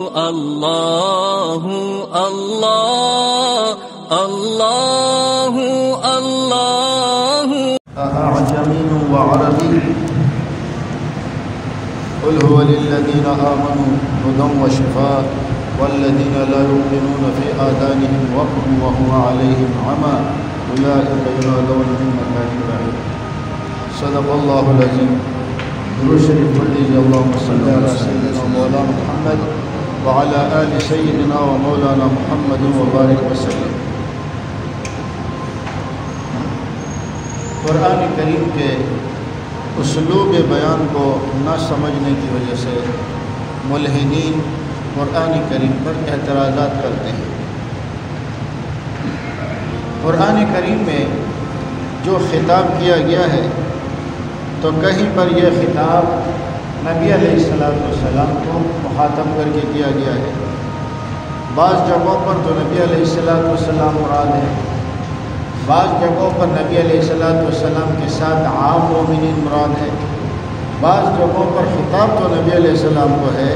اللہ اللہ اللہ اللہ أعجمي وعربي قل هو للذين آمنوا هدى وشفاء والذين لا يؤمنون في آذانهم وقر وهو عليهم عمى أولئك ينادون من مكان بعيد صدق الله العظيم. درود شریف پڑھ لیجیے. اللهم صل على سيدنا مولانا محمد وعلى آل سيدنا ومولانا محمد وبارك وسلم. قرآن کریم کے اسلوب بیان کو نہ سمجھنے کی وجہ سے ملحدین قرآن کریم پر اعتراضات کرتے ہیں. قرآن کریم میں جو خطاب کیا گیا ہے تو کہیں پر یہ خطاب نبی علیہ السلام کو مخاطب کر کے کیا گیا ہے. بعض جگہوں پر تو نبی علیہ السلام مراد ہے، بعض جگہوں پر نبی علیہ السلام کے ساتھ عام مومنین مراد ہے، بعض جگہوں پر خطاب تو نبی علیہ السلام کو ہے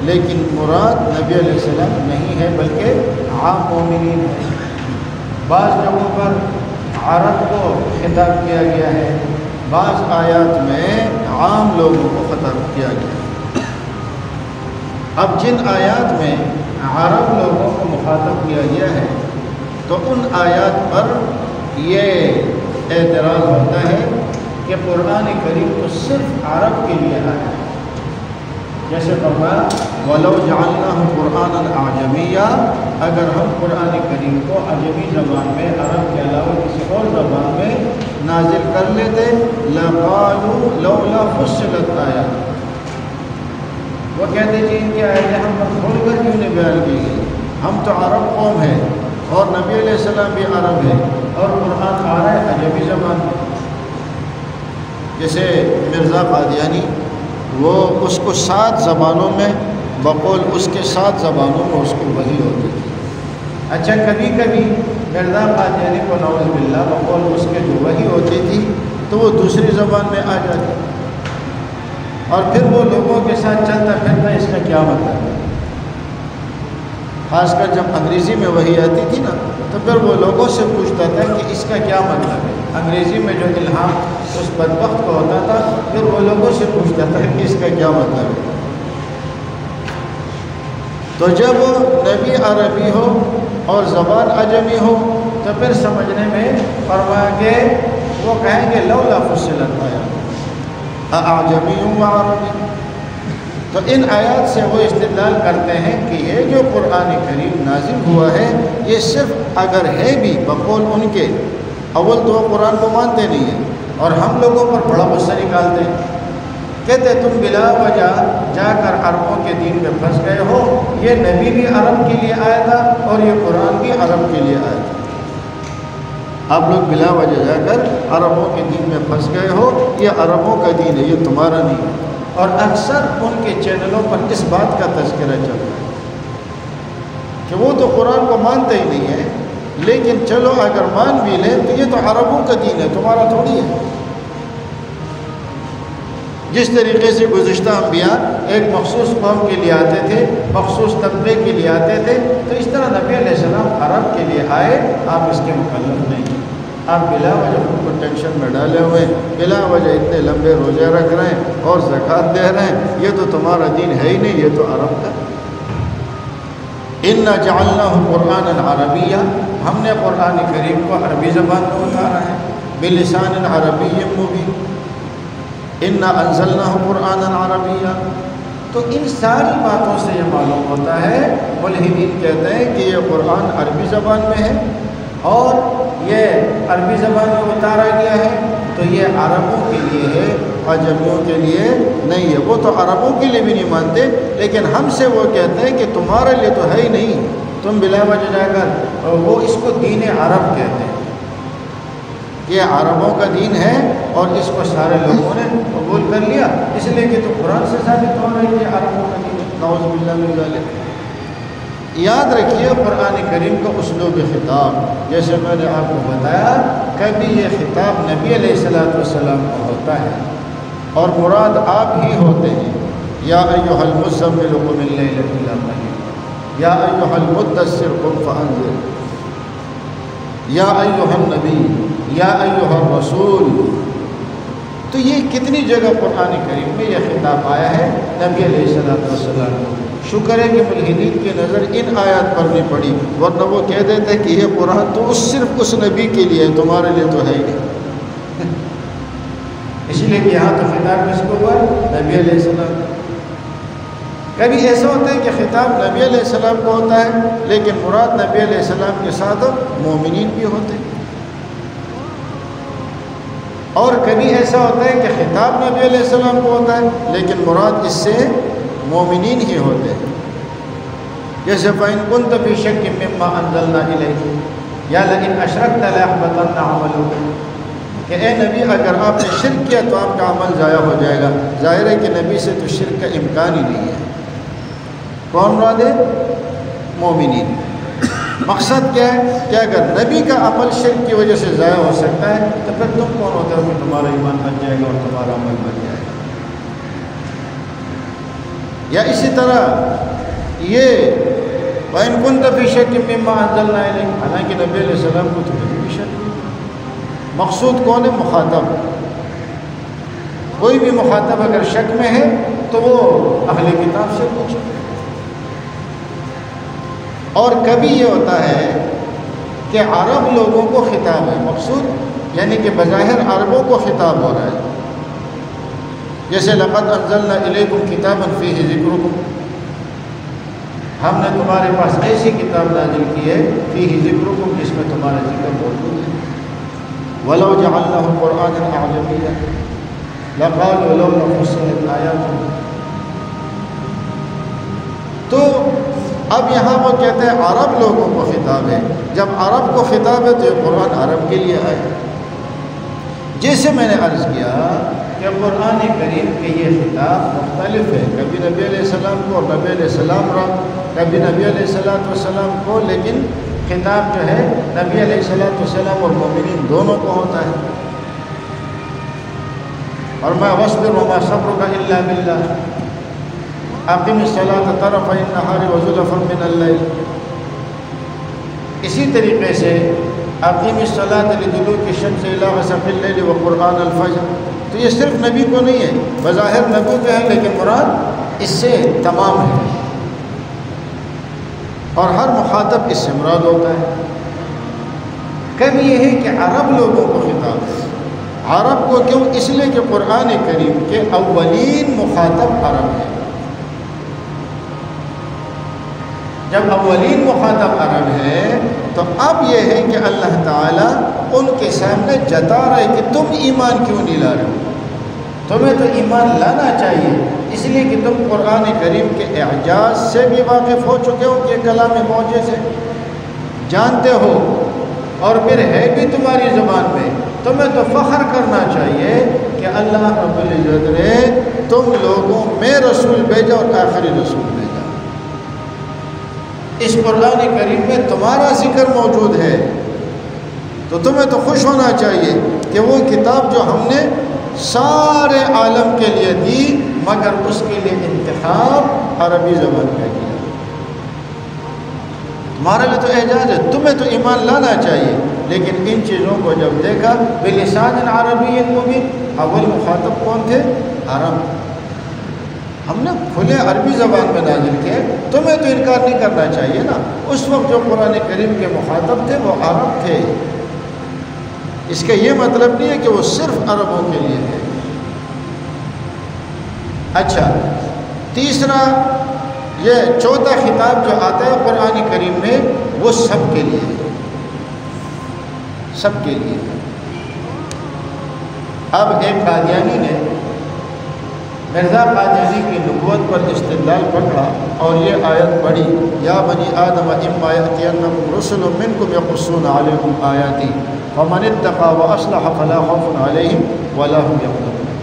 لیکن مراد نبی علیہ السلام نہیں ہے بلکہ عام مومنین ہے. بعض جگہوں پر عرب کو خطاب کیا گیا ہے، بعض آیات میں عام لوگوں کو خطاب کیا گیا. اب جن آیات میں عرب لوگوں کو مخاطب کیا گیا ہے تو ان آیات پر یہ اعتراض ہوتا ہے کہ قرآن کریم تو صرف عرب کے لیے آیا ہے. جیسے فرمایا وَلَوْ جَعَلْنَاهُ قُرْآنًا عَجَمِيًّا، اگر ہم قرآن کریم کو عجمی زبان میں عرب کے علاوہ کسی اور زبان میں نازل کر لیتے لَقَالُوا لَوْلَا فُصِّلَتْ آیَاتُ، وہ کہتے جی ان کی آیتیں ہم پر کھول کر کیوں نہیں بیان کی گئی؟ ہم تو عرب قوم ہے اور نبی علیہ السلام بھی عرب ہے اور قرآن آ رہا ہے عجمی زبان میں. جیسے مرزا قادیانی وہ اس کو 7 زبانوں میں بقول اس کے 7 زبانوں میں اس کو وحی ہوتی تھی. اچھا کبھی کبھی مرزا قادیانی کو نعوذ باللہ بقول اس کے جو وحی ہوتی تھی تو وہ دوسری زبان میں آ جاتی اور پھر وہ لوگوں کے ساتھ چلتا پھرتا اس کا کیا مطلب ہے. خاص کر جب انگریزی میں وحی آتی تھی نا تو پھر وہ لوگوں سے پوچھتا تھا کہ اس کا کیا مطلب ہے. انگریزی میں جو الہام اس بدبخت کو ہوتا تھا پھر وہ لوگوں سے پوچھتا تھا کہ اس کا کیا مطلب ہے. تو جب نبی عربی ہو اور زبان عجمی ہو تو پھر سمجھنے میں فرمایا کہ وہ کہیں گے لولا فصلت آیات اعجمی و عربی. تو ان آیات سے وہ استدلال کرتے ہیں کہ یہ جو قرآن کریم نازل ہوا ہے یہ صرف اگر ہے بھی بقول ان کے اول تو وہ قرآن کو مانتے نہیں ہیں اور ہم لوگوں پر بڑا غصہ نکالتے ہیں. کہتے تم بلا وجہ جا کر عربوں کے دین میں پھنس گئے ہو. یہ نبی بھی عرب کے لیے آیا تھا اور یہ قرآن بھی عرب کے لیے آیا تھا. آپ لوگ بلا وجہ جا کر عربوں کے دین میں پھنس گئے ہو. یہ عربوں کا دین ہے، یہ تمہارا نہیں ہے. اور اکثر ان کے چینلوں پر اس بات کا تذکرہ چل رہا ہے کہ وہ تو قرآن کو مانتے ہی نہیں ہے لیکن چلو اگر مان بھی لیں تو یہ تو عربوں کا دین ہے، تمہارا تھوڑی ہے. جس طریقے سے گزشتہ انبیاء ایک مخصوص قوم کے لیے آتے تھے، مخصوص طبقے کے لیے آتے تھے، تو اس طرح نبی علیہ السلام عرب کے لیے آئے. آپ اس کے مکلف نہیں. آپ بلا وجہ خود کو ٹینشن میں ڈالے ہوئے ہیں، بلا وجہ اتنے لمبے روزے رکھ رہے ہیں اور زکوٰۃ دے رہے ہیں. یہ تو تمہارا دین ہے ہی نہیں، یہ تو عرب کا. اِنَّا جَعَلْنَاهُ قُرْآنًا عَرَبِيًّا، ہم نے قرآن کریم کو عربی زبان میں اتارا ہے. بِلِسَانٍ عَرَبِيٍّ مُبِينٍ اِنَّا أَنزَلْنَاهُ قُرْآنًا عَرَبِيًّا. تو ان ساری باتوں سے یہ معلوم ہوتا ہے ملحدین کہتے ہیں کہ یہ قرآن عربی زبان میں ہے اور یہ عربی زبان میں اتارا گیا ہے تو یہ عربوں کے لیے ہے، عجمیوں کے لیے نہیں ہے. وہ تو عربوں کے لیے بھی نہیں مانتے لیکن ہم سے وہ کہتے ہیں کہ تمہارے لیے تو ہے ہی نہیں، تم بلا وجہ جا کر وہ اس کو دین عرب کہتے ہیں. یہ عربوں کا دین ہے اور اس کو سارے لوگوں نے قبول کر لیا اس لیے کہ تو قرآن سے ثابت ہو رہا ہے کہ عربوں کا دین ہے. نعوذ باللہ من ذالک. یاد رکھیے قرآن کریم کا اسلوب خطاب جیسے میں نے آپ کو بتایا کبھی یہ خطاب نبی علیہ السلام کو ہوتا ہے اور مراد آپ ہی ہوتے ہیں. یا ایھا المزمل قم اللیل الا قلیلا یا ایھا المدثر قم فانذر، یا ایھا النبی، یا ایھا الرسول۔ تو یہ کتنی جگہ قرآن کریم میں یہ خطاب آیا ہے نبی علیہ السلام کو۔ شکر ہے کہ ملحدین کی نظر ان آیات پر نہیں پڑی، ورنہ وہ کہہ دیتے کہ یہ قرآن تو صرف اس نبی کے لیے ہے، تمہارے لیے تو ہے ہی نہیں۔ اسی لیے کہ یہاں تو خطاب کس کو ہوا؟ نبی علیہ السلام۔ کبھی ایسا ہوتا ہے کہ خطاب نبی علیہ السلام کو ہوتا ہے لیکن مراد نبی علیہ السلام کے ساتھ مومنین بھی ہوتے ہیں، اور کبھی ایسا ہوتا ہے کہ خطاب نبی علیہ السلام کو ہوتا ہے لیکن مراد اس سے مومنین ہی ہوتے ہیں۔ جیسے فَإِن كُنتَ فِي شَكٍّ مِّمَّا أَنزَلْنَا إِلَيْكَ یا لَئِنْ أَشْرَكْتَ لَيَحْبَطَنَّ عَمَلُكَ، کہ اے نبی اگر آپ نے شرک کیا تو آپ کا عمل ضائع ہو جائے گا۔ ظاہر ہے کہ نبی سے تو شرک کا امکان ہی نہیں ہے۔ کون مراد ہے؟ مومنین۔ مقصد کیا ہے کہ اگر نبی کا عمل شرک کی وجہ سے ضائع ہو سکتا ہے تو پھر تم کون ہوتے ہو کہ تمہارا ایمان بن جائے گا اور تمہارا عمل بن جائے گا؟ یا اسی طرح یہ وَإِن كُنتَ فِي شَكٍّ مِّمَّا أَنزَلْنَا إِلَيْكَ، حالانکہ نبی علیہ السلام کو تو بھی شک نہیں۔ مقصود کون ہے؟ مخاطب۔ کوئی بھی مخاطب اگر شک میں ہے تو وہ اہل کتاب سے پوچھے۔ اور کبھی یہ ہوتا ہے کہ عرب لوگوں کو خطاب ہے، مقصود یعنی کہ بظاہر عربوں کو خطاب ہو رہا ہے، جیسے لقد انزلنا الیکم کتابا فیہ ذکرکم، ہم نے تمہارے پاس ایسی کتاب نازل کی ہے فیہ ذکرکم جس میں تمہارا ذکر موجود ہے۔ وَلَوْ جَعَلْنَاهُ قُرْآنًا أَعْجَمِيًّا لَقَالُوا لَوْلَا فُصِّلَتْ آيَاتُهُ۔ تو اب یہاں وہ کہتے ہیں عرب لوگوں کو خطاب ہے، جب عرب کو خطاب ہے تو یہ قرآن عرب کے لیے آئے۔ جیسے میں نے عرض کیا کہ قرآن کریم کے یہ خطاب مختلف ہے، کبھی نبی علیہ السلام کو اور نبی علیہ السلام را، کبھی نبی علیہ السلام کو، لیکن خطاب جو ہے نبی علیہ السلام اور مومنین دونوں کو ہوتا ہے۔ اور میں وَاصْبِرْ وَمَا صَبْرُكَ إِلَّا بِاللَّهِ اقم الصلاۃ طرفی النہار وزلفا من اللیل۔ اسی طریقے سے اقیم الصلاۃ لدلوک الشمس الی غسق اللیل وقرآن الفجر، تو یہ صرف نبی کو نہیں ہے، بظاہر نبی کو ہے لیکن مراد اس سے تمام ہے، اور ہر مخاطب اس سے مراد ہوتا ہے۔ کبھی یہ ہے کہ عرب لوگوں کو خطاب ہے۔ عرب کو کیوں؟ اس لیے کہ قرآن کریم کے اولین مخاطب عرب ہیں۔ جب اولین مخاطب عرب ہے تو اب یہ ہے کہ اللہ تعالیٰ ان کے سامنے جتا رہے کہ تم ایمان کیوں نہیں لا رہے ہو، تمہیں تو ایمان لانا چاہیے، اس لیے کہ تم قرآن کریم کے اعجاز سے بھی واقف ہو چکے ہو کہ کلام معجز ہے، جانتے ہو، اور پھر ہے بھی تمہاری زبان میں، تمہیں تو فخر کرنا چاہیے کہ اللہ رب العزت نے تم لوگوں میں رسول بھیجا اور آخری رسول بھیجا۔ اس قرآن کریم میں تمہارا ذکر موجود ہے، تو تمہیں تو خوش ہونا چاہیے کہ وہ کتاب جو ہم نے سارے عالم کے لیے دی مگر اس کے لیے انتخاب عربی زبان کا کیا، تمہارے لیے تو اعجاز ہے، تمہیں تو ایمان لانا چاہیے۔ لیکن ان چیزوں کو جب دیکھا بلسان عربی مبین، اول مخاطب کون تھے؟ عرب۔ ہم نے کھلے عربی زبان میں نازل کیا، تمہیں تو انکار نہیں کرنا چاہیے نا۔ اس وقت جو قرآن کریم کے مخاطب تھے وہ عرب تھے، اس کا یہ مطلب نہیں ہے کہ وہ صرف عربوں کے لیے ہے۔ اچھا، تیسرا یہ چوتھا خطاب جو آتا ہے قرآن کریم میں وہ سب کے لیے ہے، سب کے لیے۔ اب ایک قادیانی نے مرزا قادیانی کی نبوت پر استدلال پکڑا اور یہ آیت پڑھی، یا بنی آدم اما یأتینکم رسل منکم یقصون علیکم آیاتی فمن اتقی واصلح فلا خوف علیہم ولا هم یحزنون۔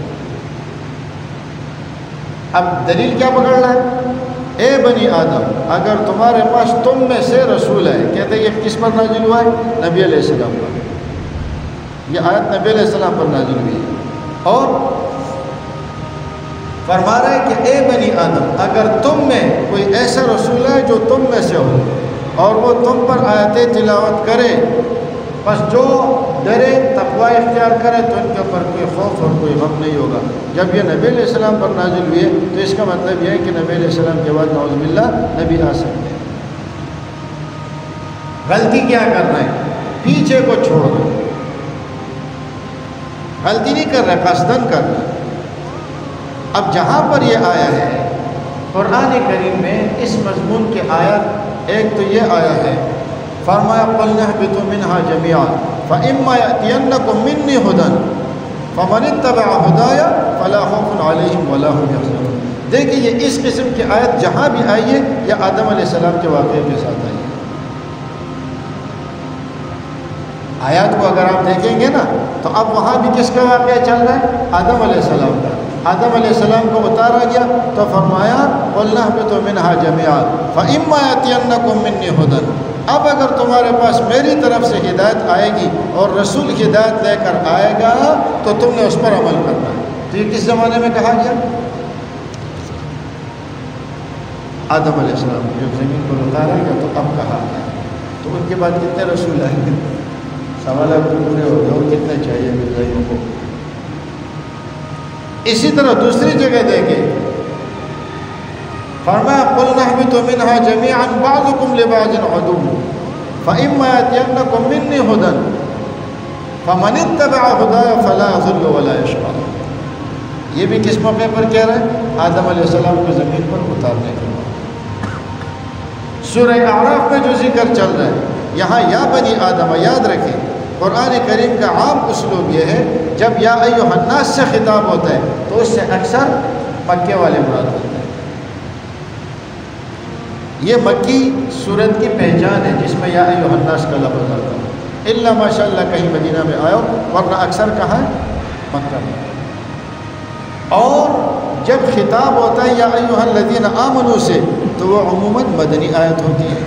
اب دلیل کیا پکڑنا ہے؟ اے بنی آدم، اگر تمہارے پاس تم میں سے رسول ہے، کہتے ہیں یہ کس پر نازل ہوا ہے؟ نبی علیہ السلام پر، یہ آیت نبی علیہ السلام پر نازل ہوئی ہے، اور فرما رہا ہے کہ اے بنی آدم، اگر تم میں کوئی ایسا رسول ہے جو تم میں سے ہو اور وہ تم پر آیتیں تلاوت کرے، بس جو ڈرے تقوی اختیار کرے تو ان کے اوپر کوئی خوف اور کوئی غم نہیں ہوگا۔ جب یہ نبی علیہ السلام پر نازل ہوئے تو اس کا مطلب یہ ہے کہ نبی علیہ السلام کے بعد نعوذ باللہ نبی آ سکتے ہیں۔ غلطی کیا کرنا ہے؟ پیچھے کو چھوڑنا، غلطی نہیں کر رہا، قصدن کرنا۔ اب جہاں پر یہ آیا ہے قرآن کریم میں اس مضمون کی آیت ایک تو یہ آیا ہے، فرمایا قُلْنَا اهْبِطُوا مِنْهَا جَمِيعًا فَإِمَّا يَأْتِيَنَّكُم مِّنِّي هُدًى فَمَنِ اتَّبَعَ هُدَايَ فَلَا خَوْفٌ عَلَيْهِمْ وَلَا هُمْ يَحْزَنُونَ۔ دیکھیں یہ اس قسم کی آیت جہاں بھی آئی ہے یہ آدم علیہ السلام کے واقعے کے ساتھ آئی ہے۔ آیات کو اگر آپ دیکھیں گے نا تو اب وہاں بھی کس کا واقعہ چل رہا ہے؟ آدم علیہ السلام کا۔ آدم علیہ السلام کو اتارا گیا تو فرمایا قُلْنَا اهْبِطُوا مِنْهَا جَمِيعًا فَإِمَّا يَأْتِيَنَّكُم مِّنِّي هُدًى۔ اب اگر تمہارے پاس میری طرف سے ہدایت آئے گی اور رسول ہدایت لے کر آئے گا تو تم نے اس پر عمل کرنا ہے۔ تو یہ کس زمانے میں کہا گیا؟ آدم علیہ السلام کو جب زمین پر اتارا گیا تو اب کہا گیا۔ تو ان کے بعد کتنے رسول آئیں گے؟ سوالات پورے ہو گئے، کتنے چاہیے مرزائیوں کو؟ اسی طرح دوسری جگہ دیکھیں، فرمایا قُلْنَا اهْبِطُوا مِنْهَا جَمِيعًا بَعْضُكُمْ لِبَعْضٍ عَدُوٌّ فَإِمَّا يَأْتِيَنَّكُم مِّنِّي هُدًى فَمَنِ اتَّبَعَ هُدَايَ فَلَا يَضِلُّ وَلَا يَشْقَىٰ۔ یہ بھی کس موقع پر کہہ رہے ہیں؟ آدم علیہ السلام کو زمین پر اتارنے کے بعد۔ سورہ اعراف میں جو ذکر چل رہا ہے یہاں یا بنی آدم، یاد رکھیں قرآن کریم کا عام اسلوب یہ ہے جب یا ایھا الناس سے خطاب ہوتا ہے تو اس سے اکثر مکے والے مراد ہوتے ہیں۔ یہ مکی صورت کی پہچان ہے جس میں یا ایھا الناس کا لفظ آتا ہے، الا ماشاء اللہ کہیں مدینہ میں آیا ورنہ اکثر کہاں ہے؟ مکہ میں۔ اور جب خطاب ہوتا ہے یا ایھا الذین آمنوا سے تو وہ عموماً مدنی آیت ہوتی ہے،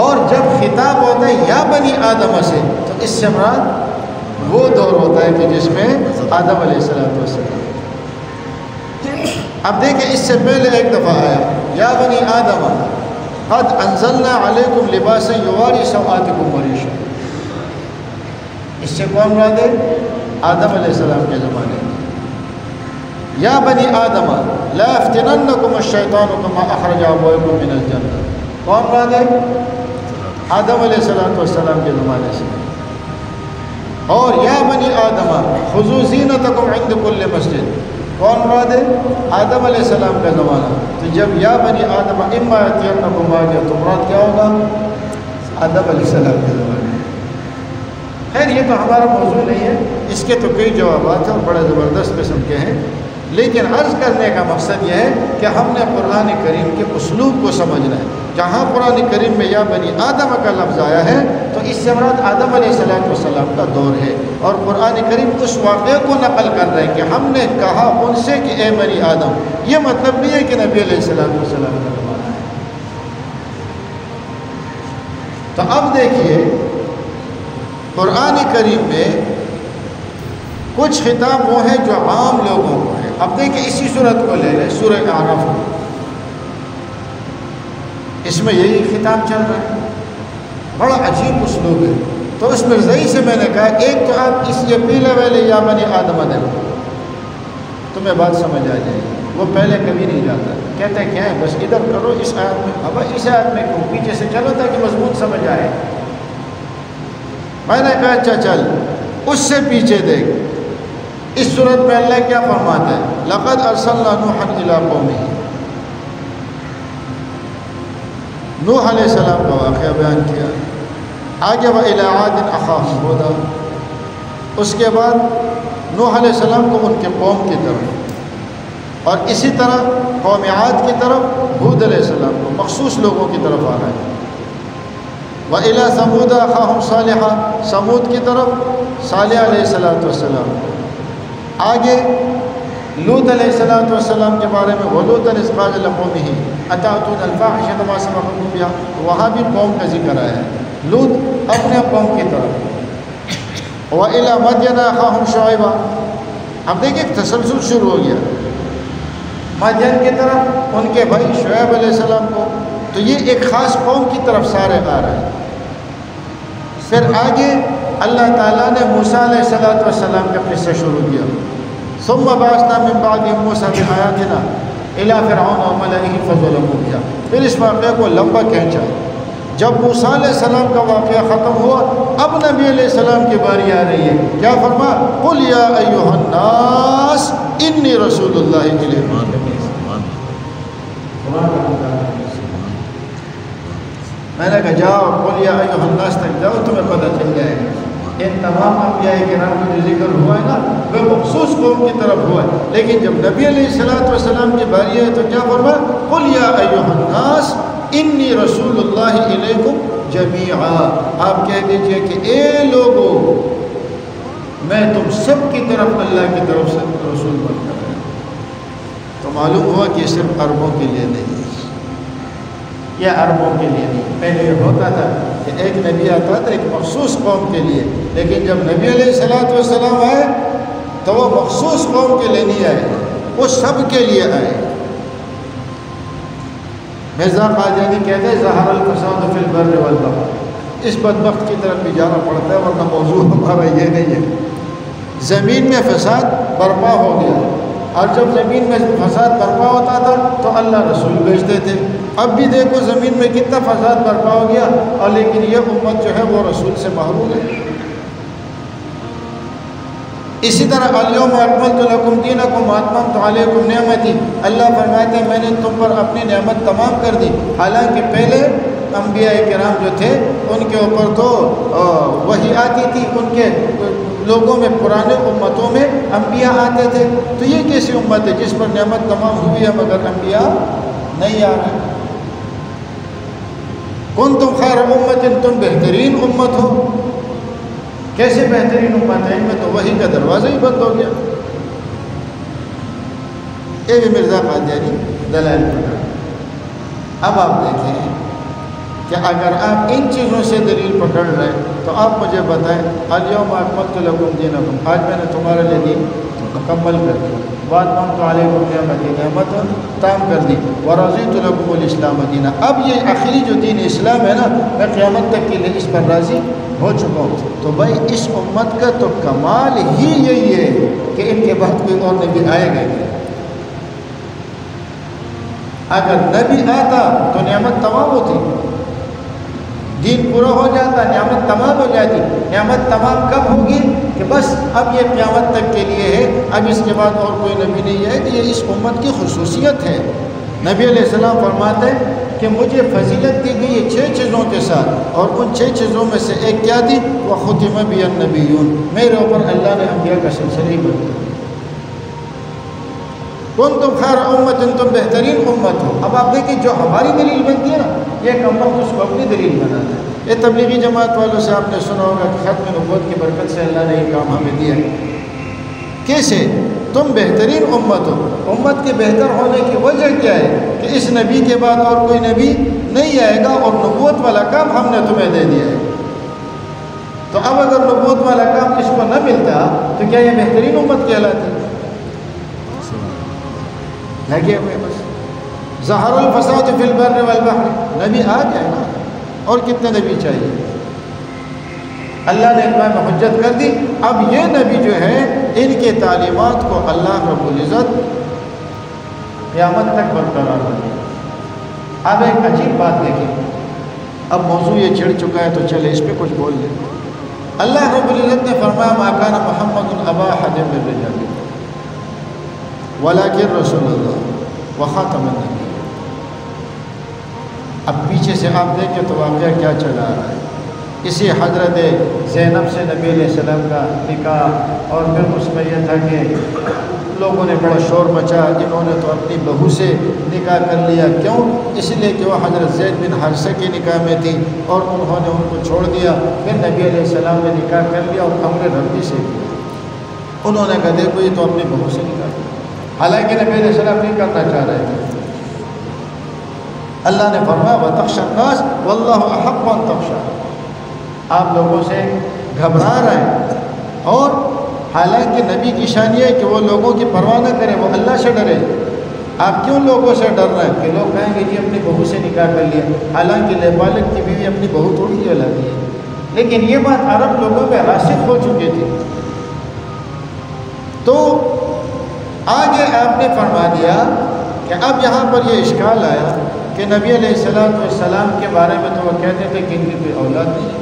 اور جب خطاب ہوتا ہے یا بنی آدم سے تو اس سے مراد وہ دور ہوتا ہے کہ جس میں آدم علیہ السلام۔ اب دیکھیں اس سے پہلے ایک دفعہ آیا یا بنی آدم قد انزلنا علیکم لباسا یواری سوآتکم وریشا۔ اس سے کون مراد ہے؟ آدم علیہ السلام کے زمانے میں۔ یا بنی آدم لا یفتننکم الشیطان کما اخرج ابویکم من الجنہ۔ کون مراد ہے؟ آدم علیہ السلام کے زمانے سے۔ اور یا بنی آدم خذوا زینتکم عند کل مسجد، کون مراد ہے؟ آدم علیہ السلام کا زمانہ۔ تو جب یا بنی آدم اما یأتینکم آگیا تو مراد کیا ہوگا؟ آدم علیہ السلام کے زمانے۔ خیر یہ تو ہمارا موضوع نہیں ہے، اس کے تو کئی جوابات ہیں اور بڑے زبردست قسم کے ہیں، لیکن عرض کرنے کا مقصد یہ ہے کہ ہم نے قرآن کریم کے اسلوب کو سمجھنا ہے۔ جہاں قرآن کریم میں یا بنی آدم کا لفظ آیا ہے تو اس سے مراد آدم علیہ السلام کا دور ہے، اور قرآن کریم اس واقعے کو نقل کر رہے ہیں کہ ہم نے کہا ان سے کہ اے بنی آدم۔ یہ مطلب نہیں ہے کہ نبی علیہ السلام کا زمانہ ہے۔ تو اب دیکھیے قرآن کریم میں کچھ خطاب وہ ہیں جو عام لوگوں کو ہے۔ اب دیکھیں اسی صورت کو لے لیں، سورہ اعراف کو، اس میں یہی خطاب چل رہا ہے، بڑا عجیب اسلوب ہے۔ تو اس مرزائی سے میں نے کہا ایک تو آپ اس یہ پیلے والے یا بنی آدم دیں تمہیں بات سمجھ آ جائے گی، وہ پہلے کبھی نہیں جاتا، کہتے ہیں کیا ہے بس ادھر کرو اس آیت میں، اب اس آیت میں کیوں، پیچھے سے چلو تاکہ مضمون سمجھ آئے۔ میں نے کہا اچھا چل اس سے پیچھے دیکھ، اس صورت میں اللہ کیا فرماتا ہے؟ لقد ارسلنا نوحا الی قومہ، نوح علیہ السلام کا واقعہ بیان کیا۔ آگے وَإِلَىٰ عَادٍ أَخَاهُمْ هُودًا، اس کے بعد نوح علیہ السلام کو ان کے قوم کی طرف، اور اسی طرح قوم عاد کی طرف ہود علیہ السلام کو مخصوص لوگوں کی طرف آ رہا ہے۔ وَإِلَىٰ ثَمُودَ أَخَاهُمْ صَالِحًا، سمود کی طرف صالح علیہ السلام۔ آگے لوط علیہ السلام کے بارے میں وَلُوطًا إِذْ قَالَ لِقَوْمِهِ أَتَأْتُونَ الْفَاحِشَةَ مَا سَبَقَكُم بِهَا، وہاں بھی قوم کا ذکر آیا ہے، لوط اپنے قوم کی طرف۔ وَإِلَىٰ مَدْيَنَ أَخَاهُمْ شُعَيْبًا، اب دیکھیں تسلسل شروع ہو گیا مادیان کی طرف ان کے بھائی شعیب علیہ السلام کو، تو یہ ایک خاص قوم کی طرف سارے آ رہے ہیں۔ پھر آگے اللہ تعالیٰ نے موسیٰ علیہ السلام کا قصہ شروع کیا، ثم بعثنا من بعد موسیٰ بآیاتنا الی فرعون وملئہ فظلموا بہا۔ پھر اس واقعے کو لمبا کھینچا، جب موسیٰ علیہ السلام کا واقعہ ختم ہوا اب نبی علیہ السلام کی باری آ رہی ہے، کیا فرما؟ قل یا ایھا الناس انی رسول اللہ الیکم۔ میں نے کہا جاؤ قل یا ایھا الناس تک جاؤ، تمہیں پتہ چل جائے گا۔ ان تمام انبیاء کرام کا جو ذکر ہوا ہے نا وہ مخصوص قوم کی طرف ہوا ہے، لیکن جب نبی علیہ السلام کی باری ہے تو کیا فرما؟ قل یا ایھا الناس انی رسول اللہ الیکم جمیعا۔ آپ کہہ دیجئے کہ اے لوگو میں تم سب کی طرف اللہ کی طرف سے رسول بن کر آیا۔ تو معلوم ہوا کہ صرف عربوں کے لیے نہیں، یہ عربوں کے لیے نہیں۔ پہلے یہ ہوتا تھا کہ ایک نبی آتا تھا ایک مخصوص قوم کے لیے، لیکن جب نبی علیہ السلام آئے تو وہ مخصوص قوم کے لیے نہیں آئے، وہ سب کے لیے آئے۔ مرزا قادیانی کہتے ہیں ظہر الفساد فی البر والبحر، اس بدبخت کی طرف بھی جانا پڑتا ہے ورنہ موضوع ہمارا یہ نہیں ہے۔ زمین میں فساد برپا ہو گیا، اور جب زمین میں فساد برپا ہوتا تھا تو اللہ رسول بھیجتے تھے۔ اب بھی دیکھو زمین میں کتنا فساد برپا ہو گیا، اور لیکن یہ امت جو ہے وہ رسول سے محروم ہے۔ اسی طرح الیوم اکملت لکم دینکم واتممت علیکم نعمتی، اللہ فرماتے ہیں میں نے تم پر اپنی نعمت تمام کر دی، حالانکہ پہلے انبیاء کرام جو تھے ان کے اوپر تو وحی آتی تھی، ان کے لوگوں میں پرانے امتوں میں انبیاء آتے تھے، تو یہ کیسی امت ہے جس پر نعمت تمام ہوئی ہے مگر انبیاء نہیں آ رہے؟ کنتم خیر امت، تم بہترین امت ہو۔ کیسے بہترین امت ہے؟ ان میں تو وحی کا دروازہ ہی بند ہو گیا۔ یہ بھی مرزا قادیانی دلائل پڑھا۔ اب آپ دیکھیں کہ اگر آپ ان چیزوں سے دلیل پکڑ رہے تو آپ مجھے بتائیں الیوم اکملت لکم دینکم، آج میں نے تمہارے لیے دین مکمل کر دیا، واتممت علیکم نعمتی، نعمت تام کر دی، ورضیت لکم الاسلام دینا، اب یہ آخری جو دین اسلام ہے نا میں قیامت تک کے لیے اس پر راضی ہو چکا ہوں۔ تو بھائی اس امت کا تو کمال ہی یہی ہے کہ ان کے بعد کوئی اور نبی آئے گا نہیں۔ اگر نبی آتا تو نعمت تمام ہوتی، دین پورا ہو جاتا، نعمت تمام ہو جاتی۔ نعمت تمام کب ہوگی؟ کہ بس اب یہ قیامت تک کے لیے ہے، اب اس کے بعد اور کوئی نبی نہیں ہے، کہ یہ اس امت کی خصوصیت ہے۔ نبی علیہ السلام فرماتے ہیں کہ مجھے فضیلت دی گئی ہے 6 چیزوں کے ساتھ، اور ان 6 چیزوں میں سے ایک کیا تھی؟ وختم بی النبیون، میرے اوپر اللہ نے انبیاء کا سلسلہ ہی بند کر دیا۔ کنتم خیر امت، تم بہترین امت ہو۔ اب آپ دیکھیں جو ہماری دلیل بنتی ہے نا یہ کم وقت اس کو اپنی دلیل بناتا ہے۔ یہ تبلیغی جماعت والوں سے آپ نے سنا ہوگا کہ ختم نبوت کی برکت سے اللہ نے یہ کام ہمیں دیا ہے۔ کیسے؟ تم بہترین امت ہو۔ امت کے بہتر ہونے کی وجہ کیا ہے؟ کہ اس نبی کے بعد اور کوئی نبی نہیں آئے گا، اور نبوت والا کام ہم نے تمہیں دے دیا ہے۔ تو اب اگر نبوت والا کام اس کو نہ ملتا تو کیا یہ بہترین امت کہلاتی؟ لگے ہوئے بس ظہر الفساد فی البر والبحر، نبی آ جائے نا، اور کتنے نبی چاہیے؟ اللہ نے اتمام حجت کر دی۔ اب یہ نبی جو ہے ان کے تعلیمات کو اللہ رب العزت قیامت تک برقرار رکھے۔ اب ایک عجیب بات دیکھیں، اب موضوع یہ چھڑ چکا ہے تو چلے اس پہ کچھ بول لیں۔ اللہ رب العزت نے فرمایا ما کان محمد ابا احد من رجالکم ولکن رسول اللہ وخاتم النبیین۔ اب پیچھے سے آپ دیکھیں تو واقعہ کیا چلا آ رہا ہے۔ اسی حضرت زینب سے نبی علیہ السلام کا نکاح، اور پھر اس میں یہ تھا کہ لوگوں نے بڑا شور مچا، انہوں نے تو اپنی بہو سے نکاح کر لیا۔ کیوں؟ اس لیے کہ وہ حضرت زید بن حارثہ کے نکاح میں تھی، اور انہوں نے ان کو چھوڑ دیا۔ پھر نبی علیہ السلام نے نکاح کر لیا اور امر ربی سے کیا۔ انہوں نے کہا دیکھو یہ تو اپنی بہو سے نکاح کیا، حالانکہ نبی علیہ السلام نہیں کرنا چاہ رہے تھے۔ اللہ نے فرمایا وَتَخْشَى النَّاسَ وَاللَّهُ أَحَقُّ أَن تَخْشَىٰ، آپ لوگوں سے گھبرا رہے ہیں اور حالانکہ نبی کی شان یہ ہے کہ وہ لوگوں کی پرواہ نہ کرے، وہ اللہ سے ڈرے۔ آپ کیوں لوگوں سے ڈر رہے ہیں کہ لوگ کہیں گے جی اپنی بہو سے نکاح کر لیا، حالانکہ لیبالک کی بیوی اپنی بہو تھوڑی جلاتی ہے۔ لیکن یہ بات عرب لوگوں میں راسخ ہو چکی تھی۔ تو آگے آپ نے فرما دیا کہ اب یہاں پر یہ اشکال آیا کہ نبی علیہ السلام کے بارے میں تو وہ کہتے تھے کہ ان کی کوئی اولاد نہیں ہے،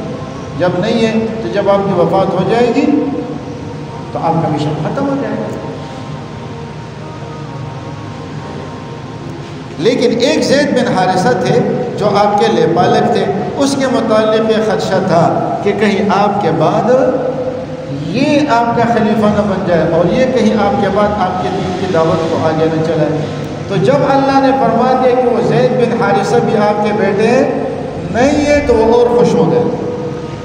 جب نہیں ہے تو جب آپ کی وفات ہو جائے گی تو آپ کا مشن ختم ہو جائے گا۔ لیکن ایک زید بن حارثہ تھے جو آپ کے لیبالک تھے، اس کے متعلق یہ خدشہ تھا کہ کہیں آپ کے بعد یہ آپ کا خلیفہ نہ بن جائے اور یہ کہیں آپ کے بعد آپ کے دین کی دعوت کو آگے نہ چلائے۔ تو جب اللہ نے فرما دیا کہ وہ زید بن حارثہ بھی آپ کے بیٹے ہیں نہیں ہے، تو وہ اور خوش ہو گئے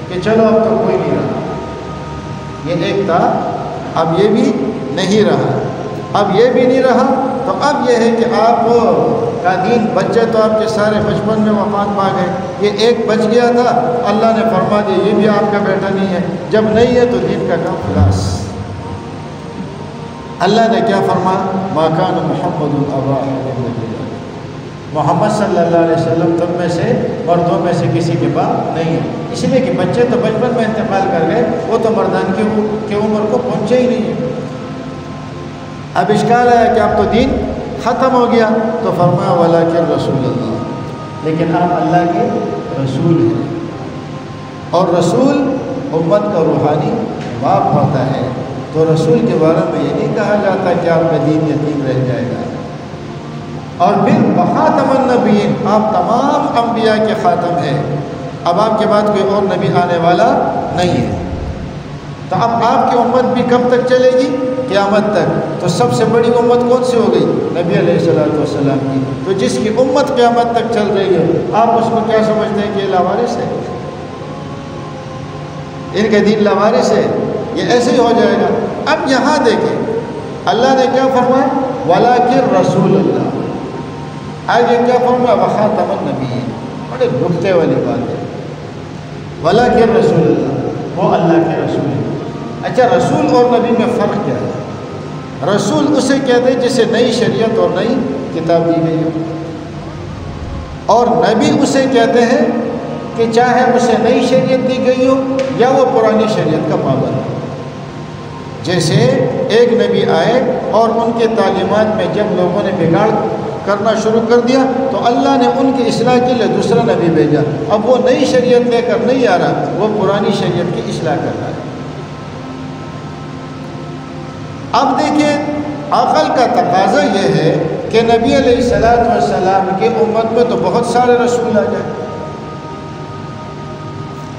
کہ چلو اب تو کوئی نہیں رہا۔ یہ ایک تھا، اب یہ بھی نہیں رہا، اب یہ بھی نہیں رہا، تو اب یہ ہے کہ آپ کا دین بچے تو آپ کے سارے بچپن میں وفات پا گئے، یہ ایک بچ گیا تھا، اللہ نے فرما دیا یہ بھی آپ کا بیٹا نہیں ہے، جب نہیں ہے تو دین کا کام خلاص۔ اللہ نے کیا فرمایا؟ ما کان محمد ابا احد من رجالکم، محمد صلی اللہ علیہ وسلم تم میں سے مردوں میں سے کسی کے باپ نہیں ہے، اس لیے کہ بچے تو بچپن میں انتقال کر گئے، وہ تو مردان کی عمر کو پہنچے ہی نہیں ہے۔ اب اشکال آیا کہ اب تو دین ختم ہو گیا، تو فرمایا ولکن رسول اللہ، لیکن آپ اللہ کے رسول ہیں، اور رسول امت کا روحانی باپ ہوتا ہے، تو رسول کے بارے میں یہ نہیں کہا جاتا کہ آپ کا دین یتیم رہ جائے گا۔ اور پھر وخاتم النبیین، آپ تمام انبیاء کے خاتم ہیں، اب آپ کے بعد کوئی اور نبی آنے والا نہیں ہے۔ تو اب آپ کی امت بھی کب تک چلے گی؟ قیامت تک۔ تو سب سے بڑی امت کون سی ہو گئی؟ نبی علیہ السلام کی۔ تو جس کی امت قیامت تک چل رہی ہے، آپ اس کو کیا سمجھتے ہیں کہ یہ لاوارث ہے، ان کا دین لاوارث ہے، یہ ایسے ہی ہو جائے گا۔ اب یہاں دیکھیں اللہ نے کیا فرمایا؟ ولکن رسول اللہ، آگے کیا فرمایا؟ وخاتم النبیین، بڑے نکتے والی بات ہے، ولکن رسول اللہ، وہ اللہ کے رسول ہیں۔ اچھا، رسول اور نبی میں فرق کیا ہے؟ رسول اسے کہتے ہیں جسے نئی شریعت اور نئی کتاب دی گئی ہو، اور نبی اسے کہتے ہیں کہ چاہے اسے نئی شریعت دی گئی ہو یا وہ پرانی شریعت کا پابند ہو۔ جیسے ایک نبی آئے اور ان کے تعلیمات میں جب لوگوں نے بگاڑ کرنا شروع کر دیا تو اللہ نے ان کی اصلاح کے لیے دوسرا نبی بھیجا، اب وہ نئی شریعت لے کر نہیں آ رہا، وہ پرانی شریعت کی اصلاح کر رہا ہے۔ اب دیکھیں عقل کا تقاضا یہ ہے کہ نبی علیہ السلام کی امت میں تو بہت سارے رسول آ جائیں،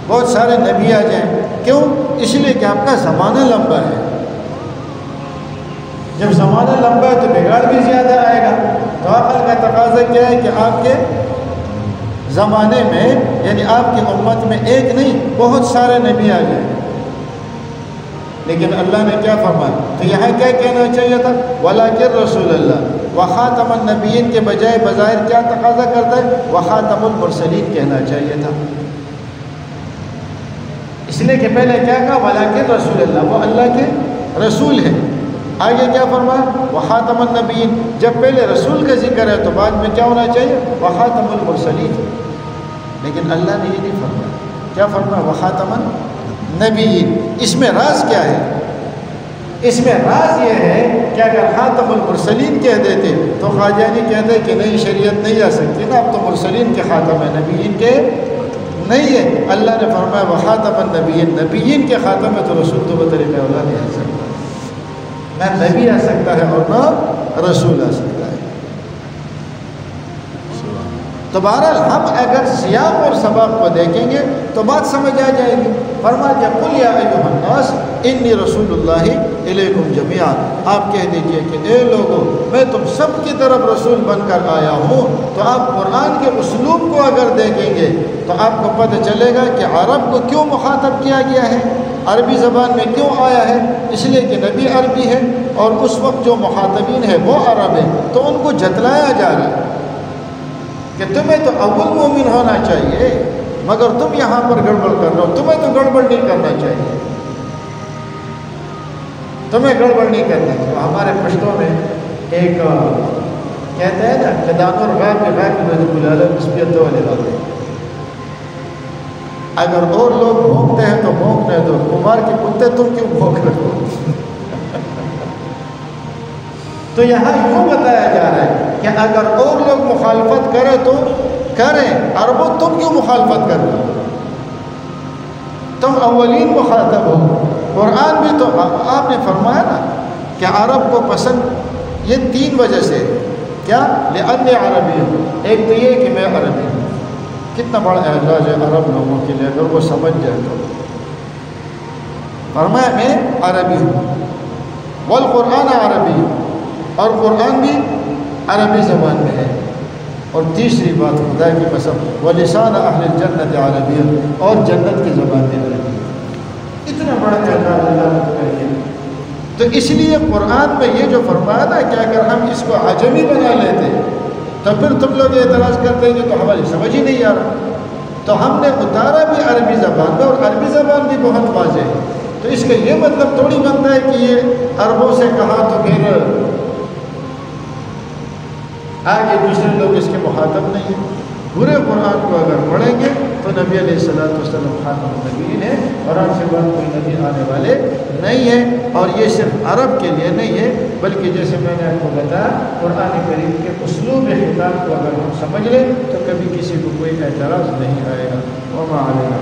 بہت سارے نبی آ جائیں۔ کیوں؟ اس لیے کہ آپ کا زمانہ لمبا ہے، جب زمانہ لمبا ہے تو بگاڑ بھی زیادہ آئے گا۔ تو عقل کا تقاضا کیا ہے کہ آپ کے زمانے میں، یعنی آپ کی امت میں ایک نہیں بہت سارے نبی آ جائیں۔ لیکن اللہ نے کیا فرمایا؟ تو یہاں کیا کہنا چاہیے تھا؟ ولکن رسول اللہ، وخاتم النبیین کے بجائے بظاہر کیا تقاضا کرتا ہے؟ وخاتم المرسلین کہنا چاہیے تھا، اس لیے کہ پہلے کیا کہا؟ ولکن رسول اللہ، وہ اللہ کے رسول ہیں۔ آگے کیا فرمایا؟ وخاتم النبیین، جب پہلے رسول کا ذکر ہے تو بعد میں کیا ہونا چاہیے؟ وخاتم المرسلین۔ لیکن اللہ نے یہ نہیں فرمایا، کیا فرمایا؟ وخاتم النبیین۔ اس میں راز کیا ہے؟ اس میں راز یہ ہے کہ اگر خاتم المرسلین کہہ دیتے تو قادیانی کہتے کہ نئی شریعت نہیں آ سکتی نا، اب تو مرسلین کے خاتم ہے، نبیین کے نہیں ہے۔ اللہ نے فرمایا وخاتم النبیین، نبیین کے خاتم ہے، تو رسول تو بطریقہ اولا نہیں آ سکتا، نہ نبی آ سکتا ہے اور نہ رسول آ سکتا ہے۔ تو بہرحال ہم اگر سیاق اور سباق کو دیکھیں گے تو بات سمجھ آ جائے گی۔ فرما دیا قل یا ایھا الناس انی رسول اللہ الیکم جمیعا، آپ کہہ دیجئے کہ اے لوگوں میں تم سب کی طرف رسول بن کر آیا ہوں۔ تو آپ قرآن کے اسلوب کو اگر دیکھیں گے تو آپ کو پتہ چلے گا کہ عرب کو کیوں مخاطب کیا گیا ہے، عربی زبان میں کیوں آیا ہے، اس لیے کہ نبی عربی ہے اور اس وقت جو مخاطبین ہیں وہ عرب ہیں، تو ان کو جتلایا جا رہا ہے کہ تمہیں تو اول مومن ہونا چاہیے مگر تم یہاں پر گڑبڑ کر رہے ہو، تمہیں تو گڑبڑ نہیں کرنا چاہیے۔ تمہیں گڑبڑ نہیں کرنی. تو ہمارے پشتوں میں ایک کہتے ہیں نا کدان اور غاب کے غائب میں بلالا نسبیت والے باتیں. اگر اور لوگ بھونکتے ہیں تو بھونکنے دو، کمار کے کتے تم کیوں بھونک رہے ہو؟ تو یہاں یوں بتایا جا رہا ہے کہ اگر اور لوگ مخالفت کریں تو کریں، عربوں تم کیوں مخالفت کر رہے ہو؟ تم اولین مخاطب ہو. قرآن بھی تو آپ نے فرمایا نا کہ عرب کو پسند یہ 3 وجہ سے. کیا؟ لأنی عربی ہوں. ایک تو یہ کہ میں عربی ہوں. کتنا بڑا اعزاز ہے عرب لوگوں کے لیے اگر وہ سمجھ جائے تو. فرمایا میں عربی ہوں، والقرآن عربی، اور قرآن بھی عربی زبان میں ہے. اور تیسری بات خدا کی قسم ولسان اہل الجنت عربی، اور جنت کی زبان بھی عربی. اتنا بڑا اعزاز اللہ نے کیا. تو اس لیے قرآن میں یہ جو فرمایا نا کہ اگر ہم اس کو عجمی بنا لیتے تو پھر تم لوگ اعتراض کرتے ہیں کہ تو ہماری سمجھ ہی نہیں آ رہا. تو ہم نے اتارا بھی عربی زبان میں، اور عربی زبان بھی بہت واضح ہے. تو اس کا یہ مطلب تھوڑی بنتا ہے کہ یہ عربوں سے کہا تو پھر آگے دوسرے لوگ اس کے مخاطب نہیں ہیں. پورے قرآن کو اگر پڑھیں گے تو نبی علیہ الصلوۃ والسلام خاتم النبیین ہے، قرآن سے بعد کوئی نبی آنے والے نہیں ہے. اور یہ صرف عرب کے لیے نہیں ہے، بلکہ جیسے میں نے آپ کو بتایا قرآن کریم کے اسلوب خطاب کو اگر ہم سمجھ لیں تو کبھی کسی کو کوئی اعتراض نہیں آئے گا. وما علینا